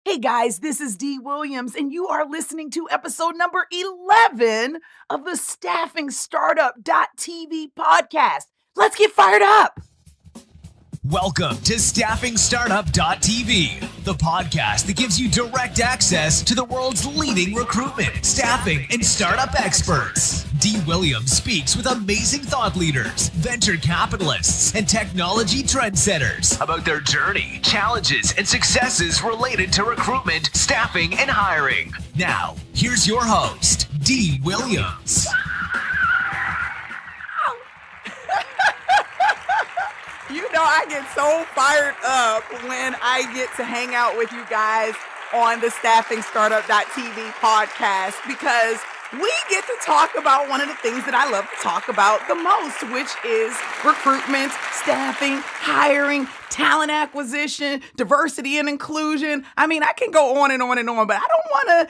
Hey guys, this is Dee Williams, and you are listening to episode number 11 of the Staffing Startup.tv podcast. Let's get fired up. Welcome to Staffing Startup.tv, the podcast that gives you direct access to the world's leading recruitment, staffing, and startup experts. Dee Williams speaks with amazing thought leaders, venture capitalists, and technology trendsetters about their journey, challenges, and successes related to recruitment, staffing, and hiring. Now, here's your host, Dee Williams. You know, I get so fired up when I get to hang out with you guys on the Staffing Startup.tv podcast because we get to talk about one of the things that I love to talk about the most, which is recruitment, staffing, hiring, talent acquisition, diversity and inclusion. I mean, I can go on and on and on, but I don't want to,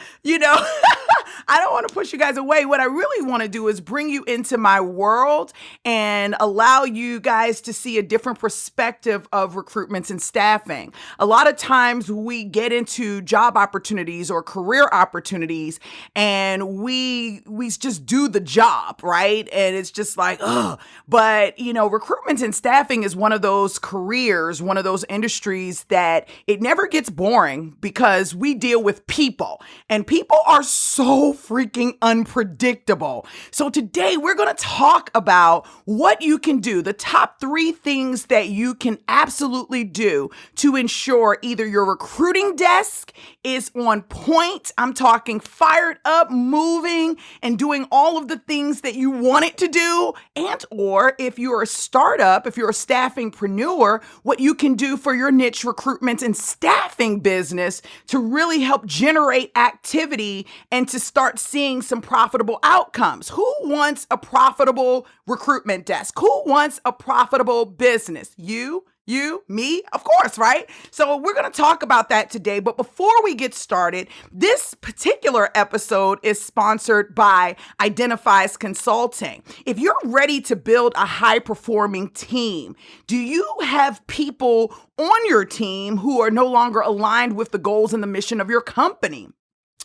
I don't want to push you guys away. What I really want to do is bring you into my world and allow you guys to see a different perspective of recruitment and staffing. A lot of times we get into job opportunities or career opportunities and we just do the job, right? And it's just like, ugh. But, recruitment and staffing is one of those careers, one of those industries that it never gets boring because we deal with people and people are so freaking unpredictable. So today we're going to talk about what you can do, the top 3 things that you can absolutely do to ensure either your recruiting desk is on point. I'm talking fired up, moving, and doing all of the things that you want it to do. And or if you're a startup, if you're a staffingpreneur, what you can do for your niche recruitment and staffing business to really help generate activity and to start seeing some profitable outcomes. Who wants a profitable recruitment desk? Who wants a profitable business? You, me, of course, right? So we're going to talk about that today. But before we get started, this particular episode is sponsored by Identifies Consulting. If you're ready to build a high-performing team, do you have people on your team who are no longer aligned with the goals and the mission of your company?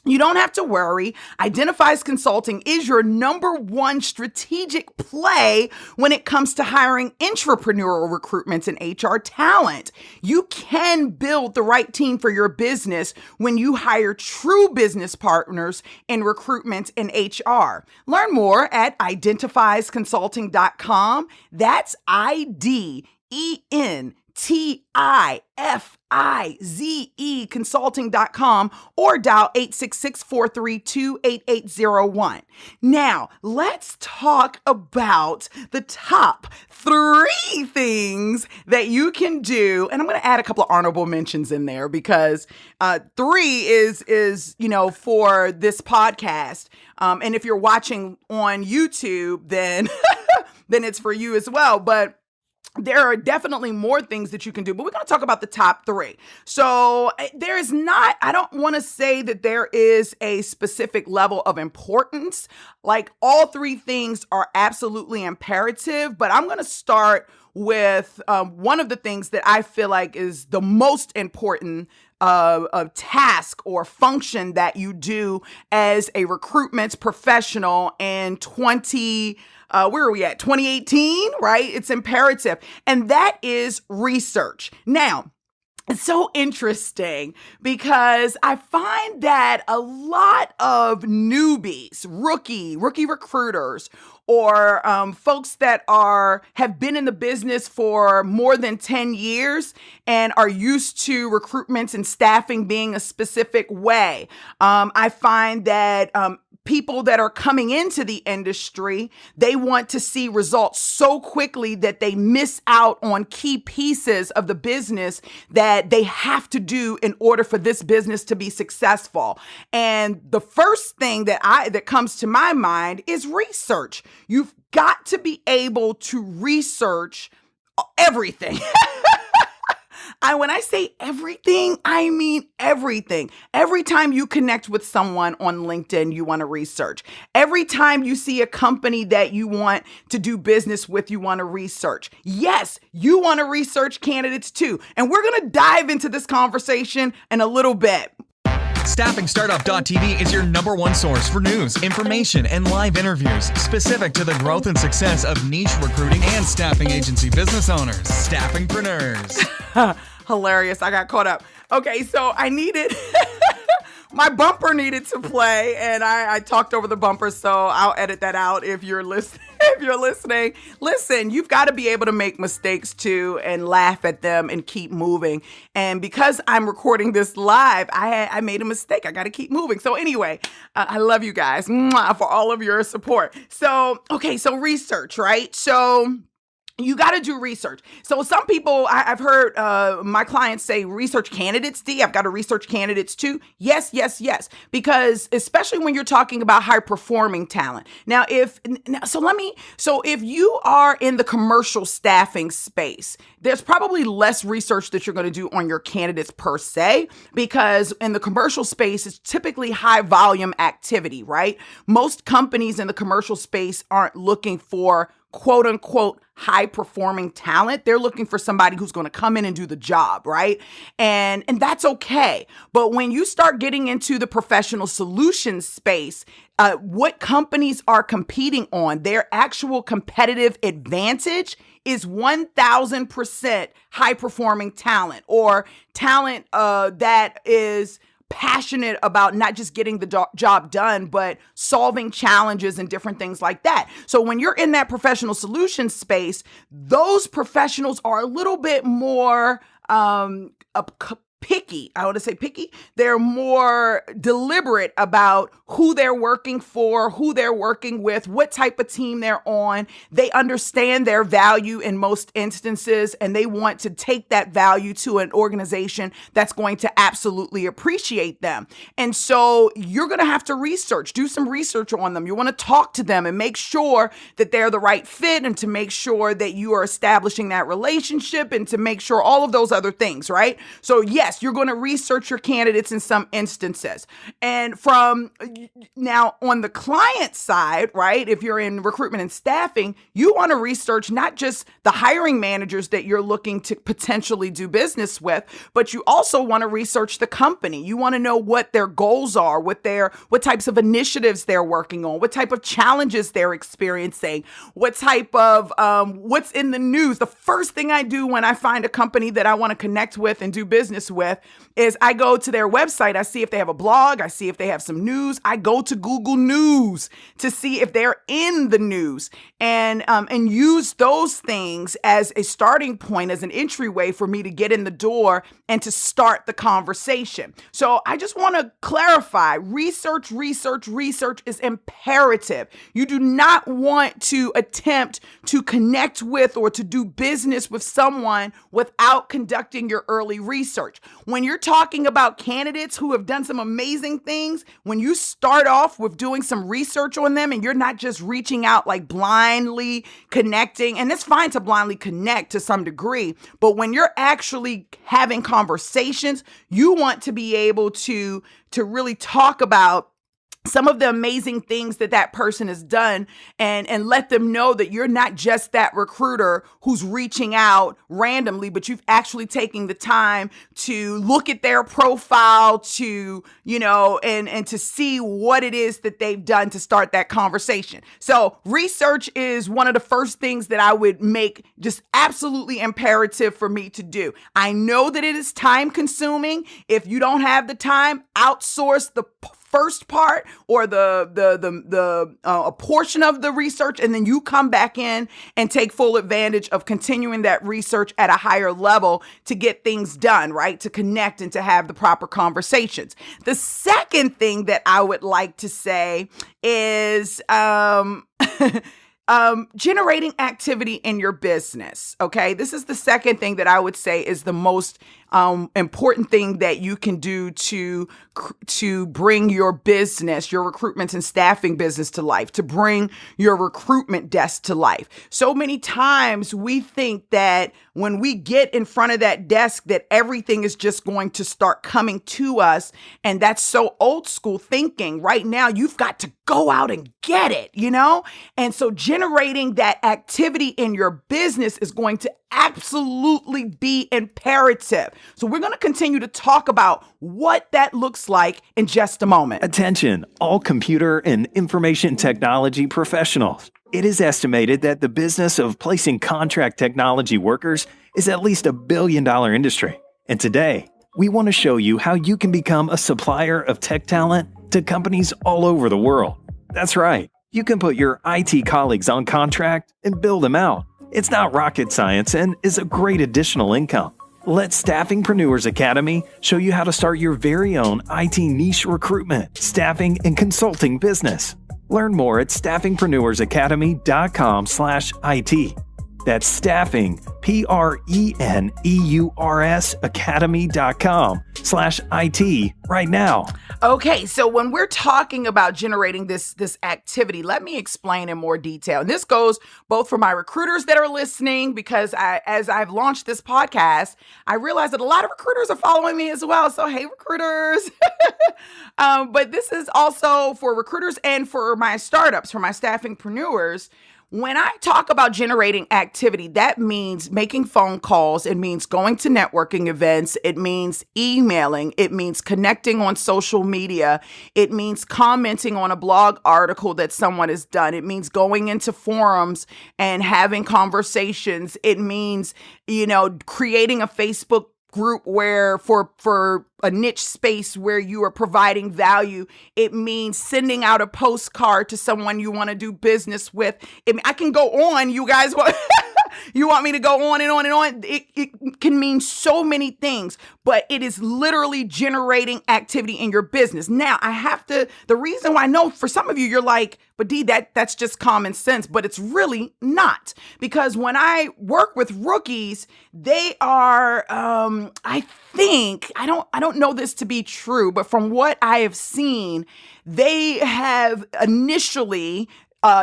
You don't have to worry. Identifies Consulting is your number 1 strategic play when it comes to hiring intrapreneurial recruitment and HR talent. You can build the right team for your business when you hire true business partners in recruitment and HR. Learn more at identifiesconsulting.com. That's IDENTIFIZE consulting.com or dial 866-432-8801. Now, let's talk about the top 3 things that you can do. And I'm going to add a couple of honorable mentions in there because 3 is for this podcast. And if you're watching on YouTube, then then it's for you as well. But there are definitely more things that you can do, but we're going to talk about the top 3. So I don't want to say that there is a specific level of importance. Like all 3 things are absolutely imperative, but I'm going to start with one of the things that I feel like is the most important a task or function that you do as a recruitment professional in 2018, right? It's imperative. And that is research. Now, it's so interesting because I find that a lot of newbies, rookie recruiters, or folks that have been in the business for more than 10 years and are used to recruitment and staffing being a specific way. I find that people that are coming into the industry, they want to see results so quickly that they miss out on key pieces of the business that they have to do in order for this business to be successful. And the first thing that comes to my mind is research. You've got to be able to research everything. When I say everything, I mean everything. Every time you connect with someone on LinkedIn, you want to research. Every time you see a company that you want to do business with, you want to research. Yes, you want to research candidates too. And we're going to dive into this conversation in a little bit. StaffingStartup.tv is your number one source for news, information, and live interviews specific to the growth and success of niche recruiting and staffing agency business owners, staffingpreneurs. Hilarious. I got caught up. Okay, so I needed... my bumper needed to play, and I talked over the bumper, so I'll edit that out if you're listening. Listen, you've got to be able to make mistakes too and laugh at them and keep moving. And because I'm recording this live, I made a mistake. I got to keep moving. So anyway, I love you guys for all of your support. So, okay, so research, right? So you got to do research. So some people, I've heard my clients say, research candidates, D. I've got to research candidates too. Yes. Because especially when you're talking about high performing talent. Now, if you are in the commercial staffing space, there's probably less research that you're going to do on your candidates per se, because in the commercial space, it's typically high volume activity, right? Most companies in the commercial space aren't looking for quote unquote high performing talent. They're looking for somebody who's going to come in and do the job, right? And that's okay. But when you start getting into the professional solutions space, what companies are competing on, their actual competitive advantage is 1,000% high performing talent, or talent that is passionate about not just getting the job done, but solving challenges and different things like that. So when you're in that professional solutions space, those professionals are a little bit more picky. I want to say picky. They're more deliberate about who they're working for, who they're working with, what type of team they're on. They understand their value in most instances, and they want to take that value to an organization that's going to absolutely appreciate them. And so you're going to have to do some research on them. You want to talk to them and make sure that they're the right fit, and to make sure that you are establishing that relationship, and to make sure all of those other things, right? So yes, you're going to research your candidates in some instances. And from now on the client side, right, if you're in recruitment and staffing, you want to research not just the hiring managers that you're looking to potentially do business with, but you also want to research the company. You want to know what their goals are, what types of initiatives they're working on, what type of challenges they're experiencing, what type of what's in the news. The first thing I do when I find a company that I want to connect with and do business with is I go to their website. I see if they have a blog. I see if they have some news. I go to Google News to see if they're in the news, and use those things as a starting point, as an entryway for me to get in the door and to start the conversation. So I just want to clarify, research is imperative. You do not want to attempt to connect with or to do business with someone without conducting your early research. When you're talking about candidates who have done some amazing things, when you start off with doing some research on them and you're not just reaching out like blindly connecting, and it's fine to blindly connect to some degree, but when you're actually having conversations, you want to be able to really talk about some of the amazing things that person has done, and let them know that you're not just that recruiter who's reaching out randomly, but you've actually taken the time to look at their profile, to, and to see what it is that they've done to start that conversation. So research is one of the first things that I would make just absolutely imperative for me to do. I know that it is time consuming. If you don't have the time, outsource the first part or a portion of the research, and then you come back in and take full advantage of continuing that research at a higher level to get things done, right? To connect and to have the proper conversations. The second thing that I would like to say is Generating activity in your business. Okay. This is the second thing that I would say is the most important thing that you can do to bring your business, your recruitment and staffing business to life, to bring your recruitment desk to life. So many times we think that when we get in front of that desk that everything is just going to start coming to us. And that's so old school thinking. Right now, you've got to go out and get it, you know? And so generating that activity in your business is going to absolutely be imperative. So we're going to continue to talk about what that looks like in just a moment. Attention, all computer and information technology professionals. It is estimated that the business of placing contract technology workers is at least $1 billion industry. And today, we want to show you how you can become a supplier of tech talent to companies all over the world. That's right. You can put your IT colleagues on contract and bill them out. It's not rocket science and is a great additional income. Let Staffingpreneurs Academy show you how to start your very own IT niche recruitment, staffing, and consulting business. Learn more at staffingpreneursacademy.com/IT. That's staffing, PRENEURS academy.com/IT right now. Okay, so when we're talking about generating this activity, let me explain in more detail. And this goes both for my recruiters that are listening, because as I've launched this podcast, I realized that a lot of recruiters are following me as well. So hey, recruiters. But this is also for recruiters and for my startups, for my staffingpreneurs. When I talk about generating activity, that means making phone calls. It means going to networking events. It means emailing. It means connecting on social media. It means commenting on a blog article that someone has done. It means going into forums and having conversations. It means, creating a Facebook group where for a niche space where you are providing value. It means sending out a postcard to someone you want to do business with. I can go on, you guys. You want me to go on and on and on? It can mean so many things, but it is literally generating activity in your business. Now, the reason why I know for some of you, you're like, but D, that's just common sense, but it's really not. Because when I work with rookies, they are, I don't know this to be true, but from what I have seen, they have initially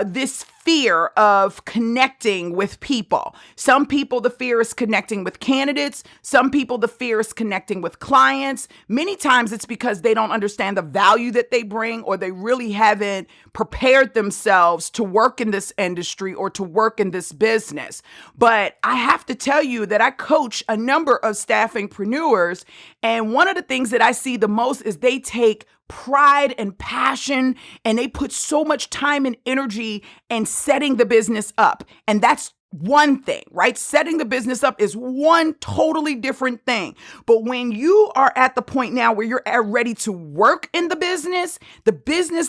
this fear of connecting with people. Some people, the fear is connecting with candidates. Some people, the fear is connecting with clients. Many times it's because they don't understand the value that they bring, or they really haven't prepared themselves to work in this industry or to work in this business. But I have to tell you that I coach a number of staffingpreneurs, and one of the things that I see the most is they take pride and passion, and they put so much time and energy in setting the business up. And that's one thing, right? Setting the business up is one totally different thing. But when you are at the point now where you're ready to work in the business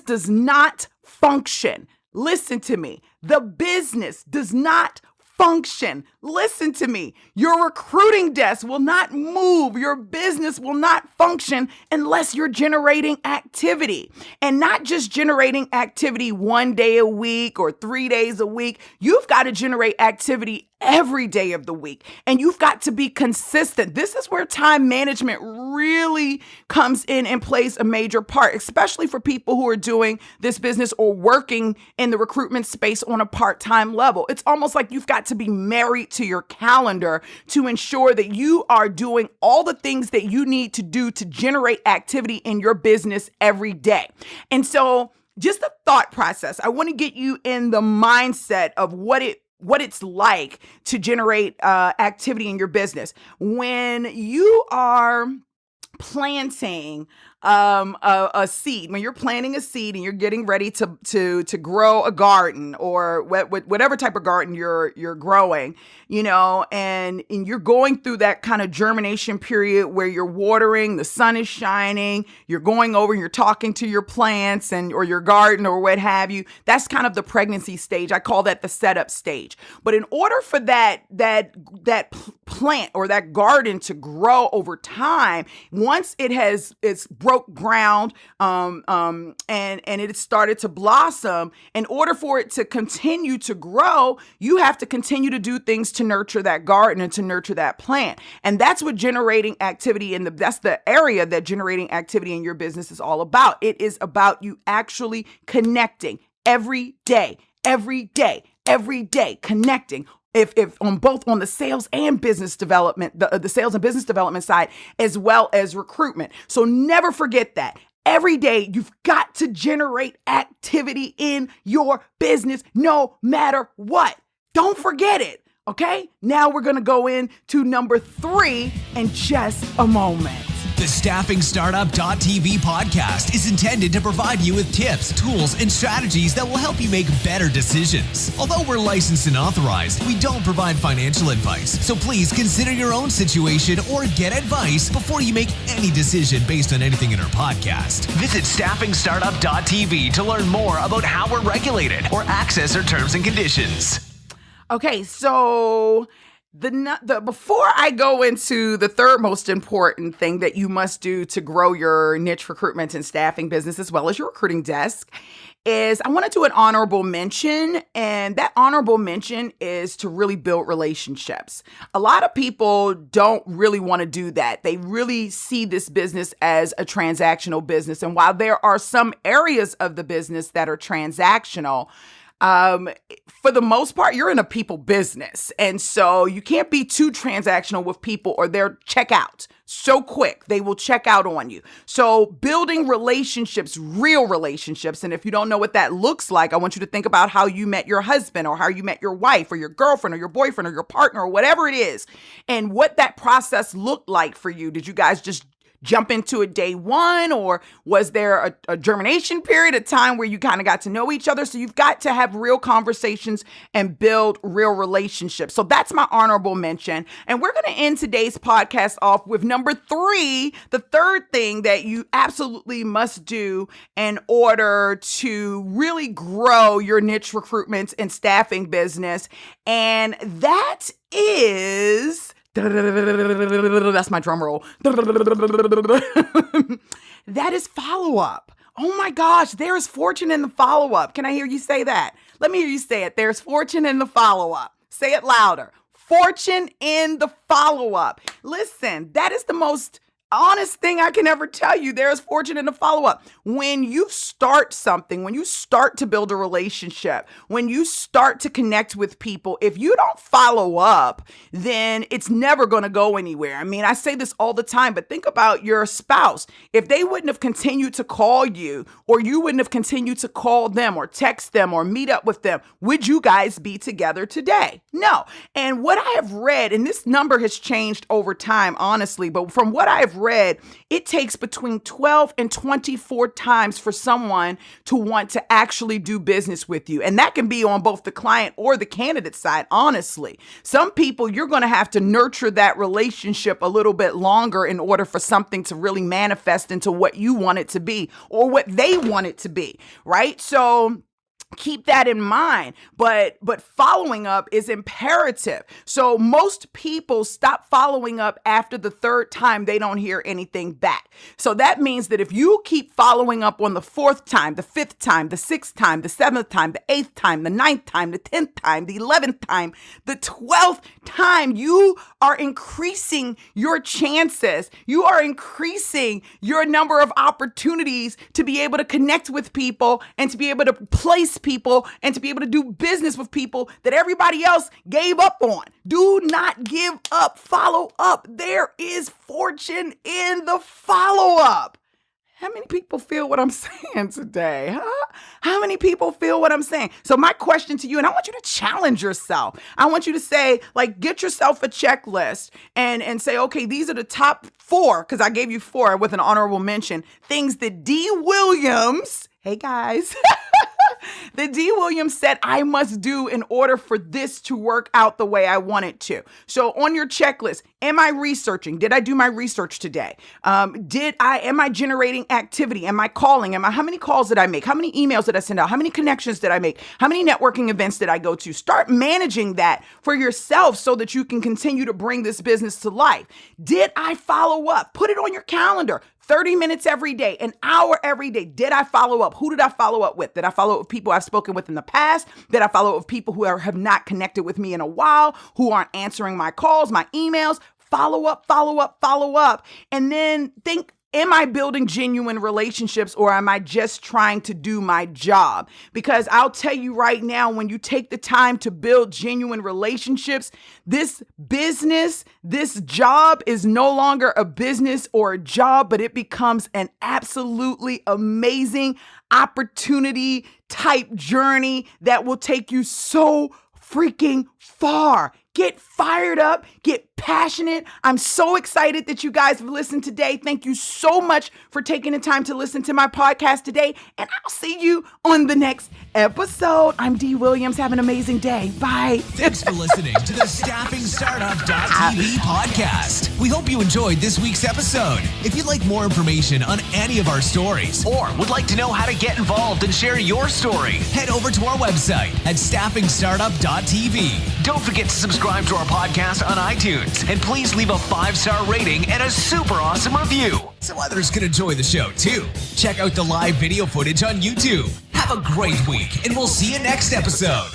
does not function. Listen to me. The business does not function. Listen to me. Your recruiting desk will not move. Your business will not function unless you're generating activity, and not just generating activity 1 day a week or 3 days a week. You've got to generate activity every day of the week, and you've got to be consistent. This is where time management really comes in and plays a major part, especially for people who are doing this business or working in the recruitment space on a part-time level. It's almost like you've got to be married to your calendar to ensure that you are doing all the things that you need to do to generate activity in your business every day. And so just the thought process, I want to get you in the mindset of what it's like to generate activity in your business. When you are planting a seed, when you're planting a seed and you're getting ready to grow a garden, or whatever type of garden you're growing, and you're going through that kind of germination period where you're watering, the sun is shining, you're going over, you're talking to your plants or your garden or what have you. That's kind of the pregnancy stage. I call that the setup stage. But in order for that plant or that garden to grow over time, once it's broke ground, and it started to blossom. In order for it to continue to grow, you have to continue to do things to nurture that garden and to nurture that plant. And that's what generating activity that's the area that generating activity in your business is all about. It is about you actually connecting every day, connecting. If on the sales and business development, the sales and business development side, as well as recruitment. So never forget that. Every day, you've got to generate activity in your business, no matter what. Don't forget it. Okay? Now we're going to go into number 3 in just a moment. The StaffingStartup.tv podcast is intended to provide you with tips, tools, and strategies that will help you make better decisions. Although we're licensed and authorized, we don't provide financial advice. So please consider your own situation or get advice before you make any decision based on anything in our podcast. Visit StaffingStartup.tv to learn more about how we're regulated or access our terms and conditions. Okay, so before I go into the third most important thing that you must do to grow your niche recruitment and staffing business as well as your recruiting desk is I want to do an honorable mention, and that honorable mention is to really build relationships. A lot of people don't really want to do that. They really see this business as a transactional business, and while there are some areas of the business that are transactional, for the most part, you're in a people business. And so you can't be too transactional with people or they'll check out so quick. They will check out on you. So building relationships, real relationships. And if you don't know what that looks like, I want you to think about how you met your husband or how you met your wife or your girlfriend or your boyfriend or your partner or whatever it is, and what that process looked like for you. Did you guys just jump into it day one, or was there a germination period, a time where you kind of got to know each other? So you've got to have real conversations and build real relationships. So that's my honorable mention. And we're going to end today's podcast off with number 3, the third thing that you absolutely must do in order to really grow your niche recruitment and staffing business. And that is... That's my drum roll. That is follow-up. Oh my gosh, there is fortune in the follow-up. Can I hear you say that? Let me hear you say it. There's fortune in the follow-up. Say it louder. Fortune in the follow-up. Listen, that is the most honest thing I can ever tell you. There is fortune in the follow-up. When you start something, when you start to build a relationship, when you start to connect with people, if you don't follow up, then it's never going to go anywhere. I mean, I say this all the time, but think about your spouse. If they wouldn't have continued to call you, or you wouldn't have continued to call them or text them or meet up with them, would you guys be together today? No. And what I have read, and this number has changed over time, honestly, but from what I have read, it takes between 12 and 24 times for someone to want to actually do business with you. And that can be on both the client or the candidate side, honestly. Some people, you're going to have to nurture that relationship a little bit longer in order for something to really manifest into what you want it to be or what they want it to be, right? So keep that in mind, but following up is imperative. So most people stop following up after the third time they don't hear anything back. So that means that if you keep following up on the 4th time, the 5th time, the 6th time, the 7th time, the 8th time, the 9th time, the 10th time, the 11th time, the 12th time, you are increasing your chances. You are increasing your number of opportunities to be able to connect with people and to be able to place people and to be able to do business with people that everybody else gave up on. Do not give up. Follow up. There is fortune in the follow-up. How many people feel what I'm saying today? Huh? How many people feel what I'm saying? So my question to you, and I want you to challenge yourself. I want you to say, like, get yourself a checklist and say, okay, these are the top 4, because I gave you 4 with an honorable mention, things that D. Williams, hey guys, that D. Williams said I must do in order for this to work out the way I want it to. So on your checklist, am I researching? Did I do my research today? Am I generating activity? Am I calling? How many calls did I make? How many emails did I send out? How many connections did I make? How many networking events did I go to? Start managing that for yourself so that you can continue to bring this business to life. Did I follow up? Put it on your calendar. 30 minutes every day, an hour every day. Did I follow up? Who did I follow up with? Did I follow up with people I've spoken with in the past? Did I follow up with people who have not connected with me in a while, who aren't answering my calls, my emails? Follow up, follow up, follow up. And then think, am I building genuine relationships, or am I just trying to do my job? Because I'll tell you right now, when you take the time to build genuine relationships, this business, this job is no longer a business or a job, but it becomes an absolutely amazing opportunity type journey that will take you so freaking far. Get fired up, get passionate. I'm so excited that you guys have listened today. Thank you so much for taking the time to listen to my podcast today, and I'll see you on the next episode. I'm Dee Williams. Have an amazing day. Bye. Thanks for listening to the StaffingStartup.tv podcast. We hope you enjoyed this week's episode. If you'd like more information on any of our stories, or would like to know how to get involved and share your story, head over to our website at StaffingStartup.tv. Don't forget to subscribe to our podcast on iTunes, and please leave a 5-star rating and a super awesome review so others can enjoy the show too. Check out the live video footage on YouTube. Have a great week, and we'll see you next episode.